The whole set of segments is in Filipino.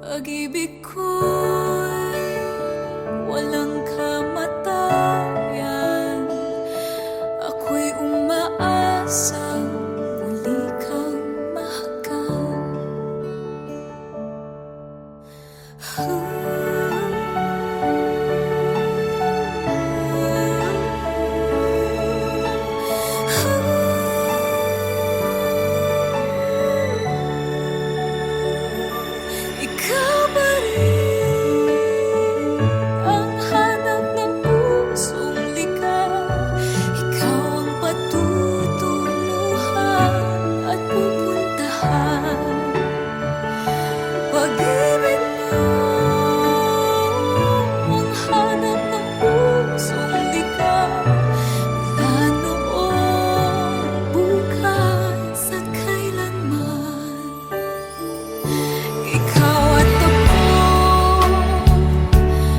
Pag-ibig ko'y walang kamatayan. Ako'y umaasang muli kang mahagkan. Ikaw ba rin ang hanap ng pusong ligaw? Ikaw ang patutunguhan at pupuntahan. Pag-ibig mo ang hanap ng pusong ligaw. Mula noon, bukas at kailanman. Ikaw at ako,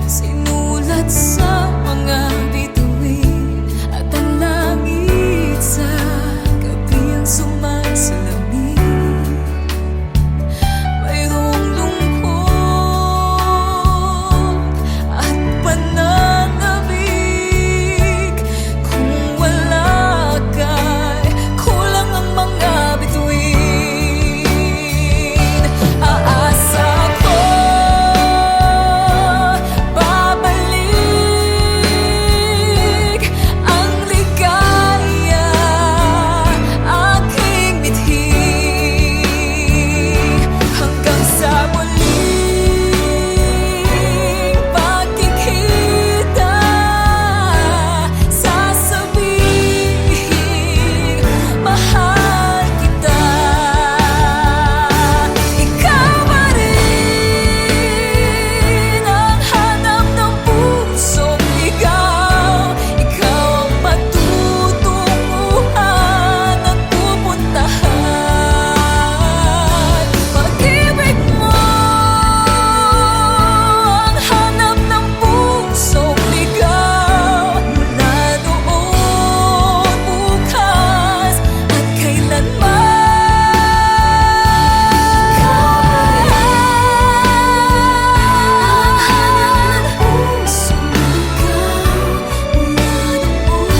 sinulat sa mga bituin, at ang langit sa gabi ang sumasalamin. Mayroong lungkot at pananabik. Kung wala ka'y kulang ang mga bituin. Aasa ko babalik ang ligaya, aking mithi. Hanggang sa muling pagkikita, sasabihin mahal kita. Ikaw ba rin ang hanap ng pusong ligaw? Ikaw ang patutunguhan at pupuntahan. Pag-ibig mo ang hanap ng pusong ligaw. Mula noon, bukas at kailanman. Ikaw ang hanap ng pusong ligaw. Mula noon,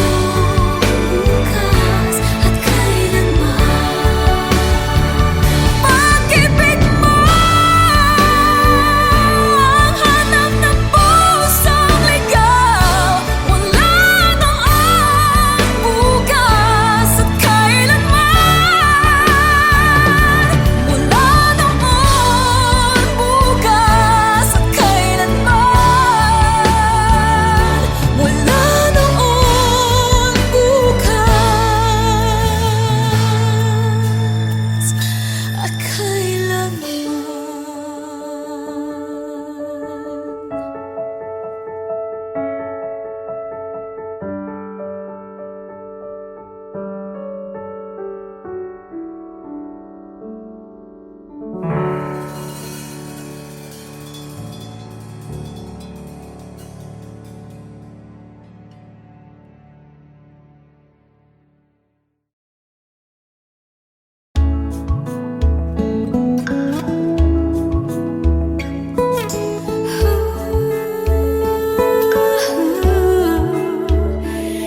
bukas at kailanman. Pag-ibig mo ang hanap ng pusong ligaw. Mula noon, bukas at kailanman. Mula noon, bukas at kailanman. Mula noon, bukas at kailanman.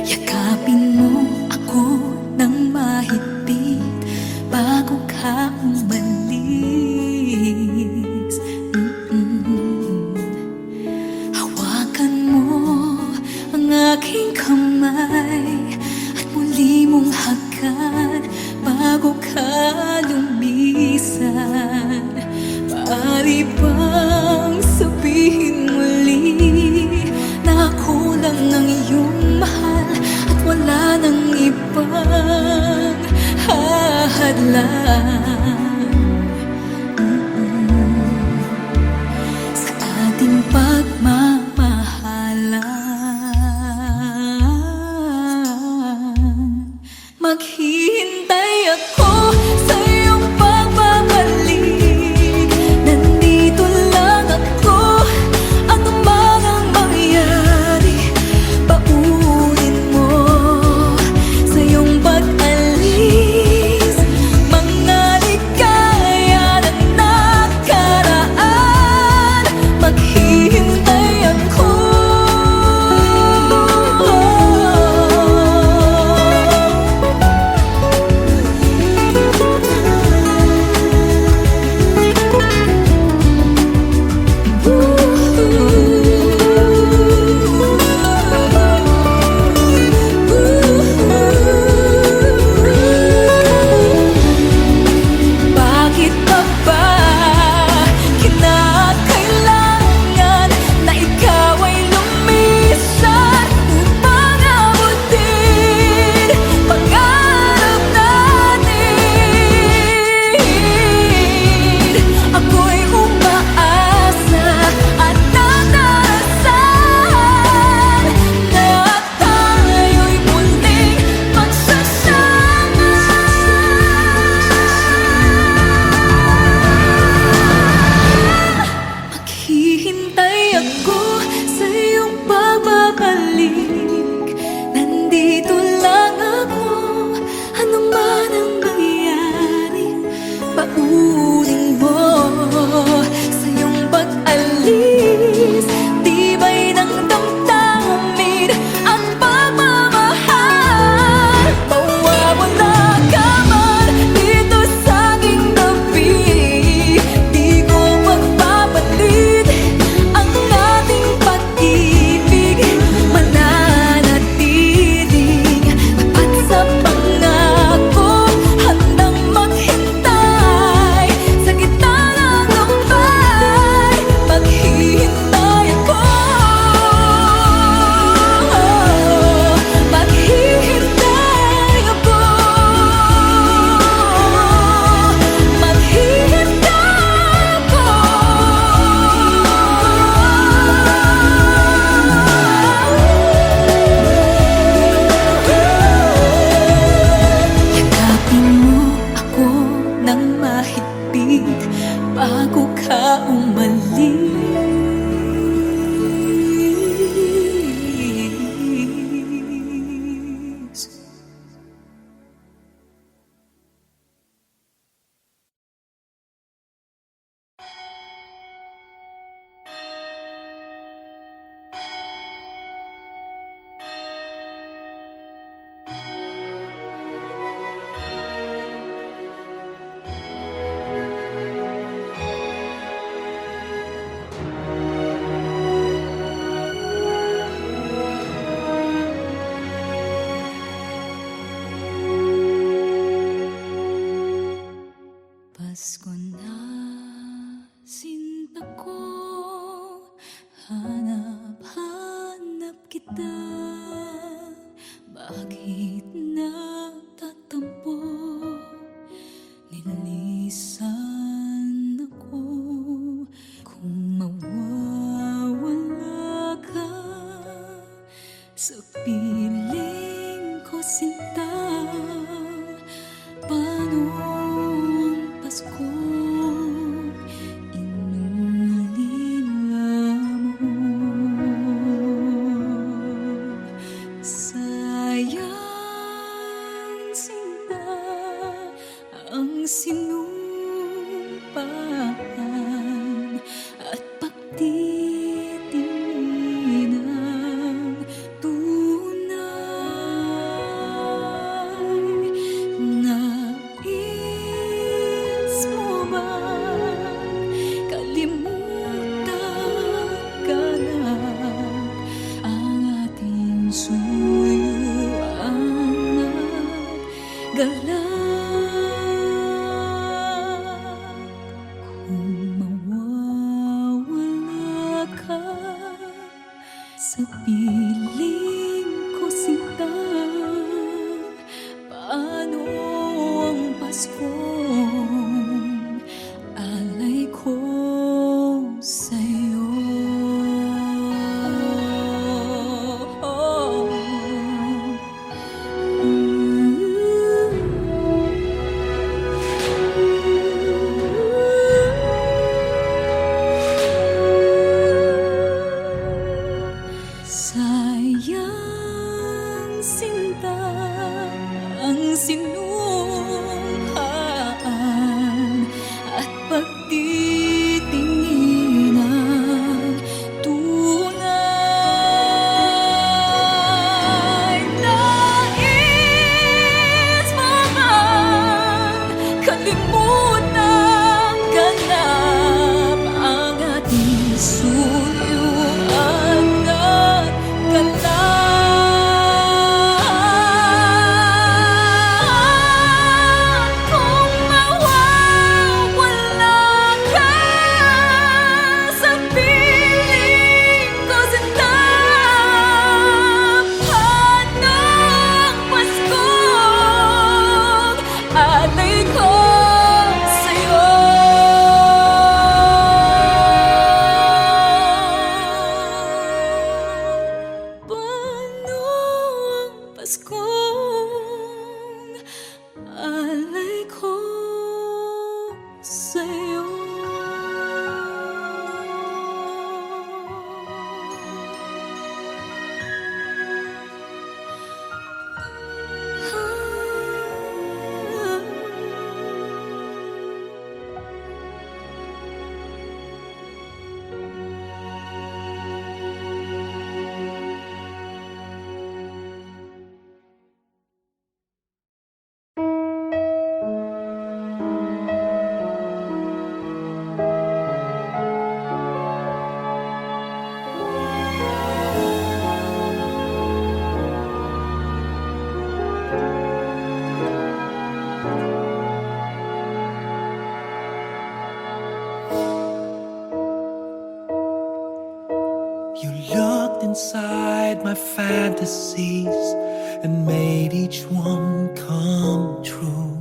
Yakapin mo ako ng mahigpit bago ka umalis. Hawakan mo ang aking kamay at muli mong hagkan bago ka lumisan. Maaari bang sabihin muli na ako lang ang iyong mahal at wala nang ibang hahadlang sa ating pagmamahalan? Maghihintay ako sa iyong pagbabalik. Nandito lang ako, ano man ang mangyari. Paunin mo sa iyong pag-alis mga ka umalis. Pasko na, sinta ko, hanap-hanap kita. Bakit nagtatampo? Nilisan ako. Kung mawawala ka sa piling ko, sinta, paano ang Pasko inulila mo? Sayang, sinta, ang sinumpaan at pagtitingin ng tunay. Nais mo bang kalimutan ka na ang ating suyuan at galak? Kung mawawala ka sa piling ko, sinta, paano ang Paskong alay ko sa'yo? Sayang, sinta, ang sinumpaan at pagtitingin ng tunay. Nais mo bang kalimutan ganap ang ating suyuan at galak? Kung mawawala ka sa piling ko, sinta, paano ang Paskong alay ko sa'yo? Paano ang Paskong alay ko sa'yo? You looked inside my fantasies and made each one come true.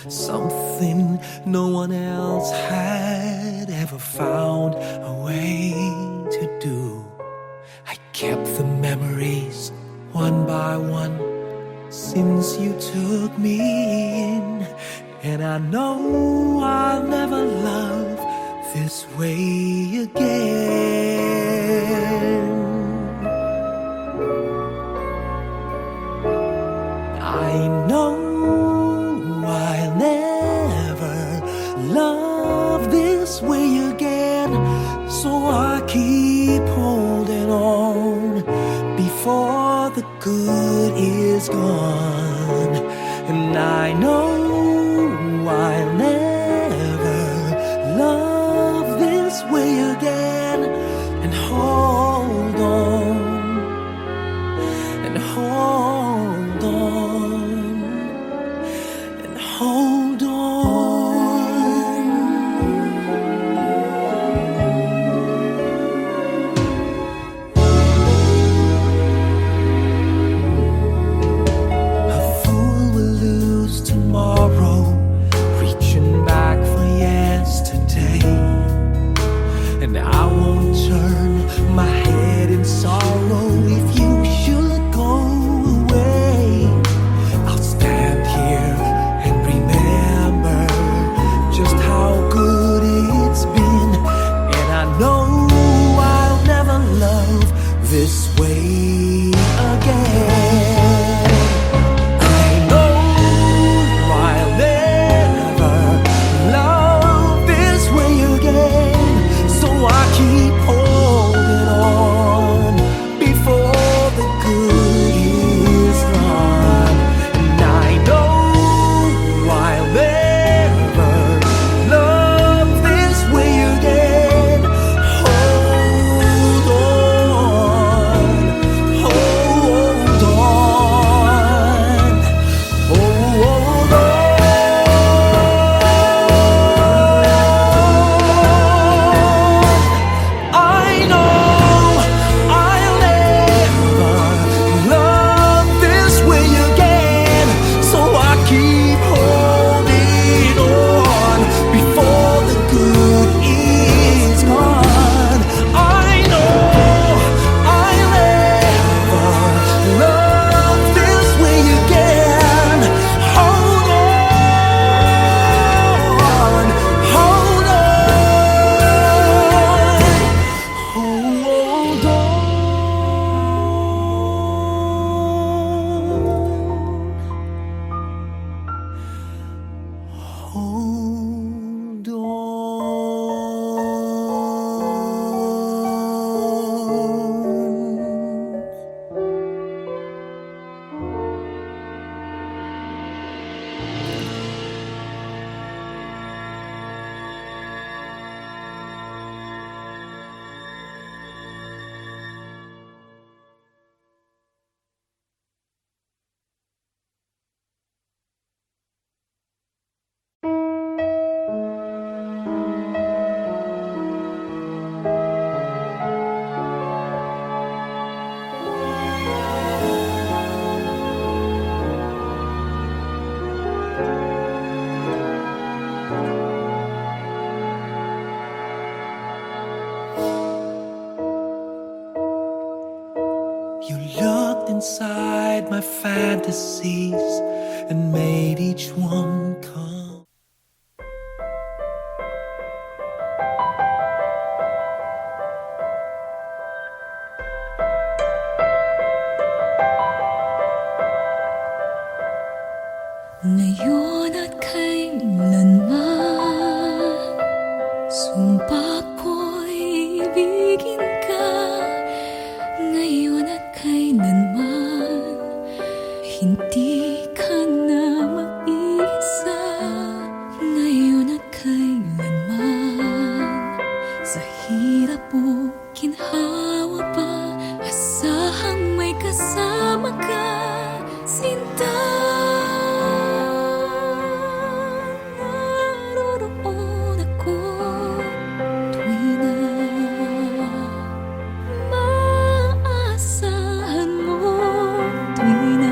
Something no one else had ever found a way to do. I kept the memories one by one since you took me in, and I know I'll never love this way again. I know I'll never love this way again, so I keep holding on before the good is gone. And I know I'll never love this way again, and hold on, and hold on, and hold on. A fool will lose tomorrow, reaching back for yesterday. And I won't turn my head in sorrow if you should go away. I'll stand here and remember just how good it's been. And I know I'll never love this way again. I know I'll never love this way again, so I keep holding on before the good is gone. And I know I'll never love this way again. Hold on, hold on, hold on. I know I'll never love this way again, so I keep holding on before the good is gone. I know I'll never love this way again. Hold on, hold on, hold on. Hold on. You looked inside my fantasies and made each one come. Ngayon at kailanman, sumpa ko'y ibigin ka. Ngayon at kailanman, hindi ka na mag-isa. Ngayon at kailanman, sa hirap o ginhawa pa, asahang may kasama ka, sinta. Naroroon ako tuwi na maasahan mo, tuwi na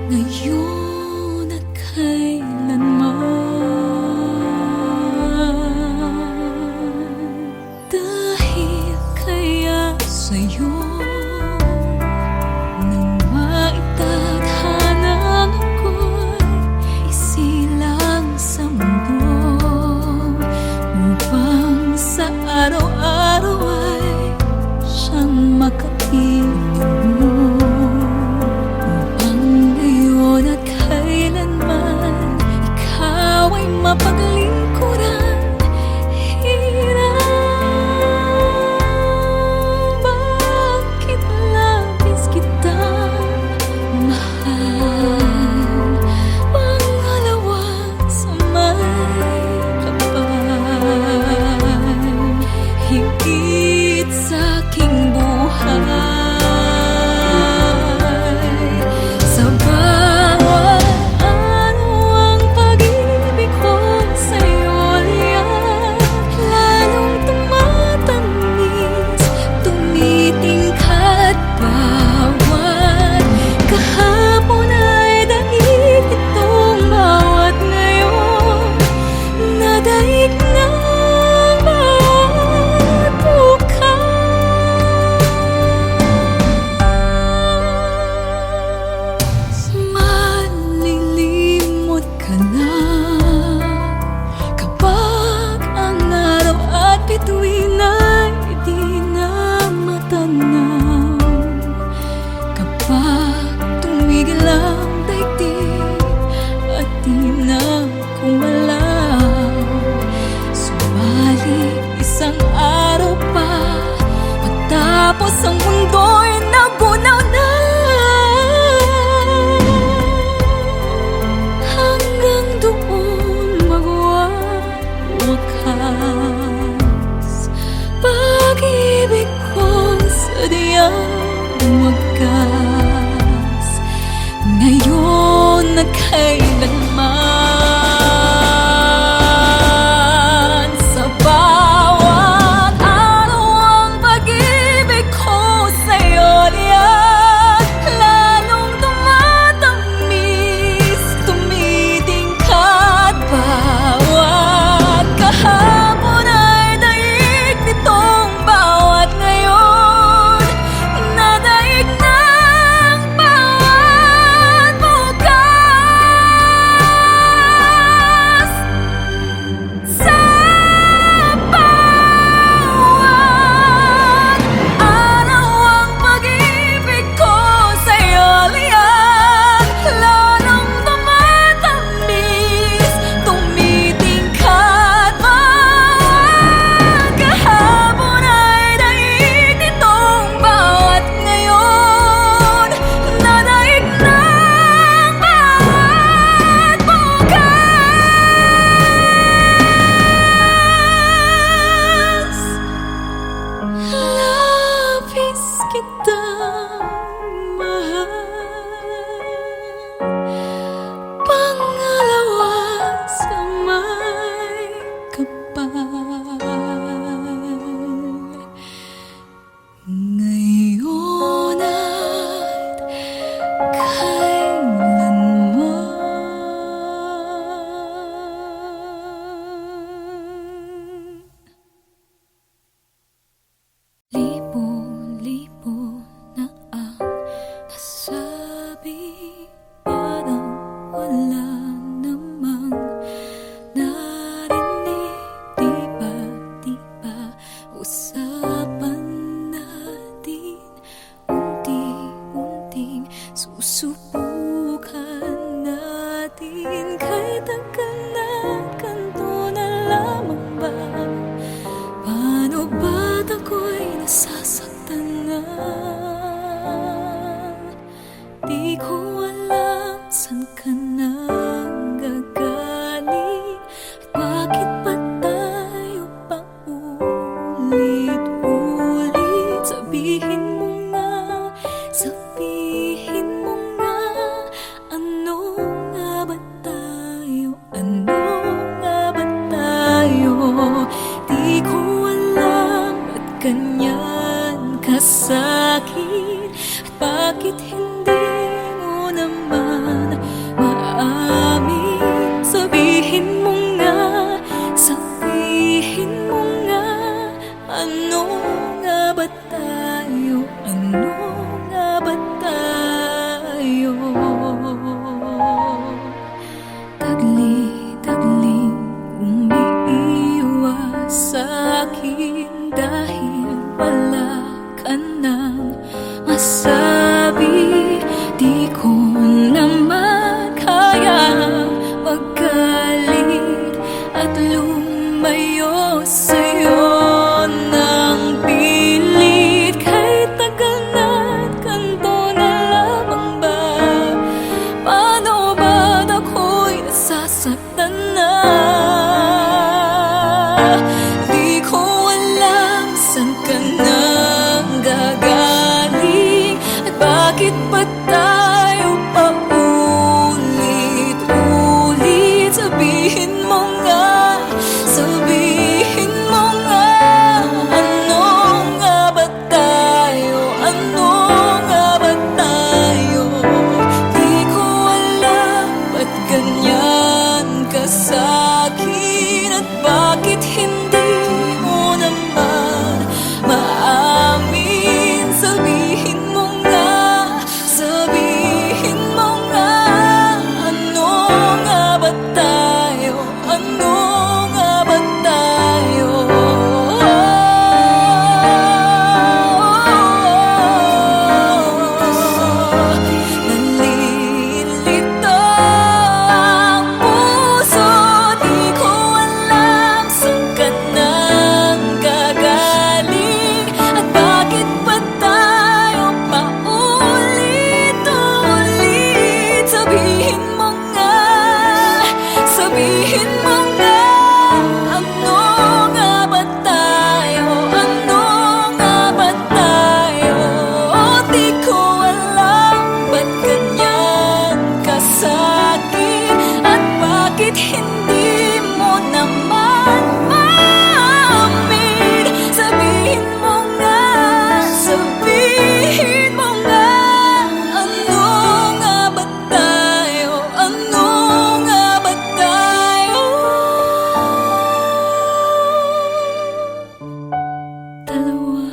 ngayon at kailanman. Dahil sa araw-araw ay siyang makapiling mo, upang ngayon at kailanman ikaw ay mapaglingkuran. Hirap, bakit labis kitang mahal? Pangalawa sa may kapal, higit sa aking buhay. Sa bawat araw ang pag-ibig ko sa'yo liyan, lalong tumatamis, tumitingkad bawat kahapon ay daig itong bawat ngayon, nadaig ng bawat bukas. Malilimot ka na kapag ang araw at bituin ay di na matanaw, kapag tumigil ang daigdig at di na kumalaw. Subalit isang araw pa, matapos ang mundo'y nagunaw na, hanggang doon magwawakas pag-ibig kong sadyang wagas, ngayon at kailanman. Sa bawat araw ang pag-ibig ko sa'yo liyan, lalong tumatamis, tumitingkad bawat kahapon ay daig nitong bawat ngayon, nadaig ng bawat bukas. Sa bawat araw ang pag-ibig ko sa'yo liyan, lalong tumatamis, tumitingkad bawat kahapon ay daig nitong bawat ngayon, nadaig ng bawat bukas. Labis kitang mahal, pangalawa sa may kapal, ngayon at kailanman. Libo-libo na ang nasabi, parang wala namang narinig. Di ba usapan natin, unti-unting susubukan natin, kay tagal na ganito na lamang ba? Paano ba't ako'y nasasaktan na? Di ko alam saan ka nanggagaling, at bakit pa tayo paulit-ulit? Sabihin mo nga, ano nga ba tayo? Ano nga ba tayo? Di ko alam ba't ganyan kasakit, at bakit hindi mo naman maamin? Sabihin mo nga, ano nga ba tayo? Ano nga ba tayo? Tagli-tagling umiiwas sa'kin. tumayo sa'yo ng pilit. Kahit tagal na't ganito na lamang ba? Paano ba't ako'y nasasaktan na? Di ko alam saan ka nang gagaling at bakit ba tayo paulit-ulit? Sabihin mo nga, sabihin mo nga, ano nga ba tayo? Ano nga ba tayo? Di ko alam ba't ganyan ka sa'kin at bakit hindi mo naman maamin. Sabihin mo nga, sabihin mo nga, ano nga ba tayo? Ano nga ba tayo? Nalilito ang puso, di ko alam saan ka nang gagaling at bakit ba tayo paulit-ulit? Sabihin mo nga, sabihin mo nga, ano nga ba tayo? Ano nga ba tayo? Di ko alam ba't ganyan ka sa'kin at bakit hindi mo naman maamin. Sabihin mo nga, sabihin mo nga, ano nga ba tayo? Ano nga ba tayo? Dalawa.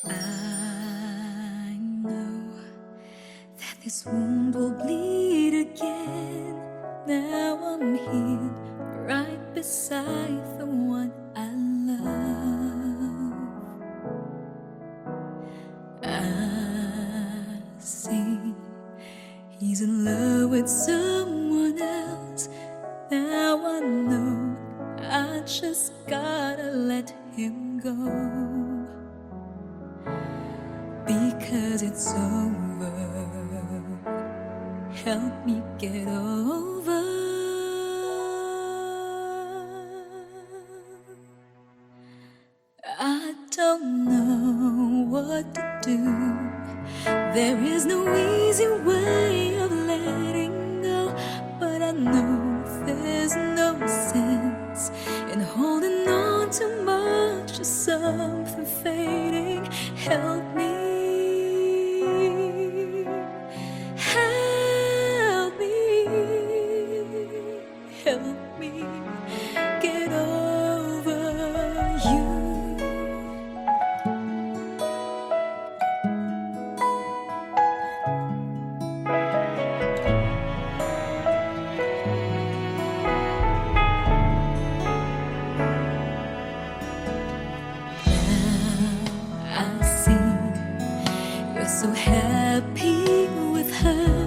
I know that this wound will bleed again. Now I'm here, right beside the one I love. I see he's in love with someone else. Now I know I just gotta let him go. Because it's over, help me get over. I don't know what to do. There is no easy way of letting go, but I know there's no sense in holding on too much to something fading. Help me. Help me get over you. Now I see you're so happy with her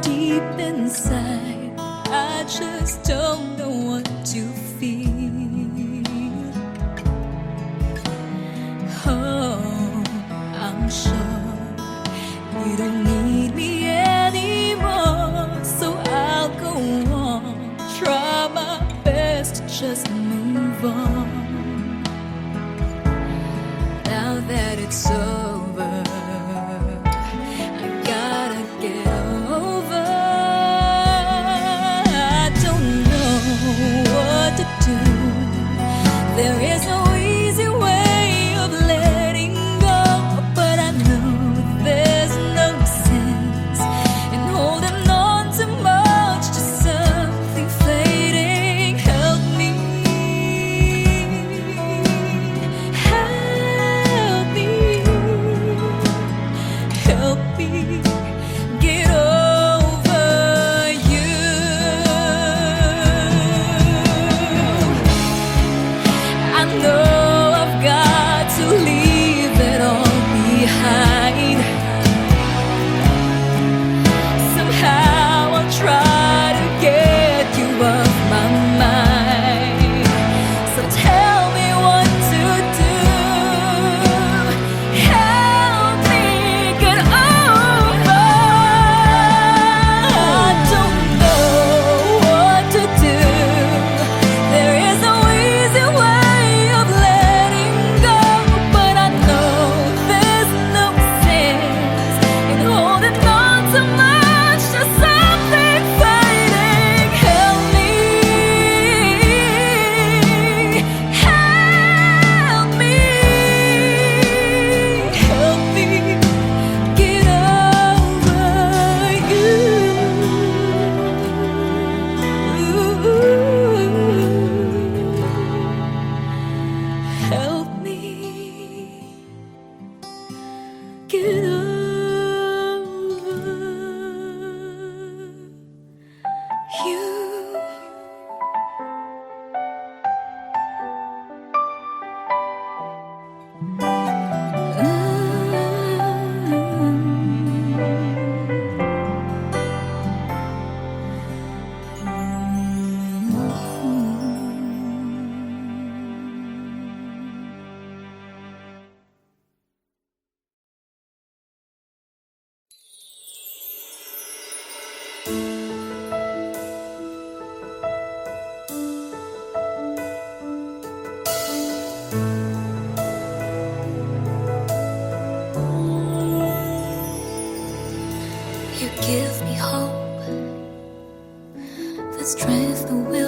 deep inside. I just don't know what to feel. Oh, I'm sure you don't need me anymore, so I'll go on, try my best to just move on. Now that it's over, I gotta You give me hope, the strength, the will